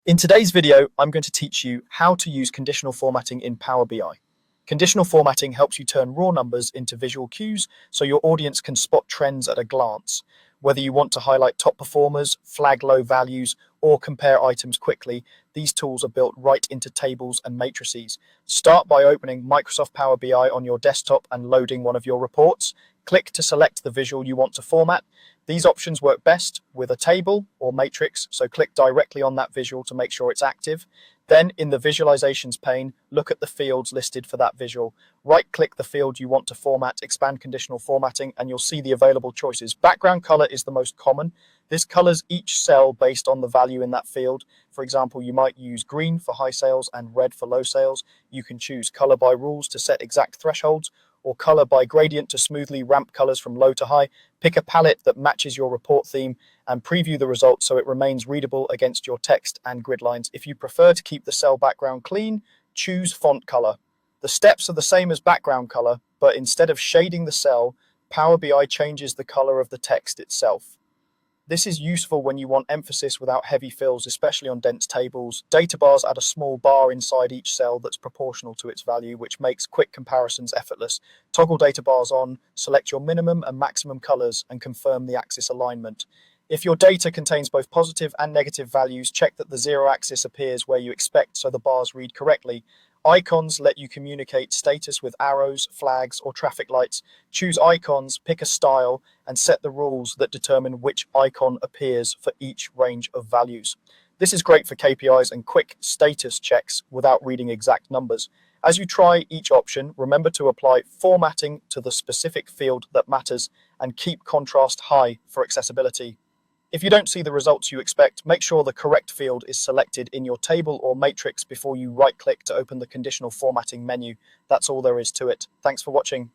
In today's video, I'm going to teach you how to use conditional formatting in Power BI. Conditional formatting helps you turn raw numbers into visual cues so your audience can spot trends at a glance. Whether you want to highlight top performers, flag low values, or compare items quickly, these tools are built right into tables and matrices. Start by opening Microsoft Power BI on your desktop and loading one of your reports. Click to select the visual you want to format. These options work best with a table or matrix, so click directly on that visual to make sure it's active. Then in the visualizations pane, look at the fields listed for that visual. Right-click the field you want to format, expand conditional formatting, and you'll see the available choices. Background color is the most common. This colors each cell based on the value in that field. For example, you might use green for high sales and red for low sales. You can choose color by rules to set exact thresholds, or color by gradient to smoothly ramp colors from low to high. Pick a palette that matches your report theme and preview the results so it remains readable against your text and grid lines. If you prefer to keep the cell background clean, choose font color. The steps are the same as background color, but instead of shading the cell, Power BI changes the color of the text itself. This is useful when you want emphasis without heavy fills, especially on dense tables. Data bars add a small bar inside each cell that's proportional to its value, which makes quick comparisons effortless. Toggle data bars on, select your minimum and maximum colors, and confirm the axis alignment. If your data contains both positive and negative values, check that the zero axis appears where you expect so the bars read correctly. Icons let you communicate status with arrows, flags, or traffic lights. Choose icons, pick a style, and set the rules that determine which icon appears for each range of values. This is great for KPIs and quick status checks without reading exact numbers. As you try each option, remember to apply formatting to the specific field that matters and keep contrast high for accessibility. If you don't see the results you expect, make sure the correct field is selected in your table or matrix before you right-click to open the conditional formatting menu. That's all there is to it. Thanks for watching.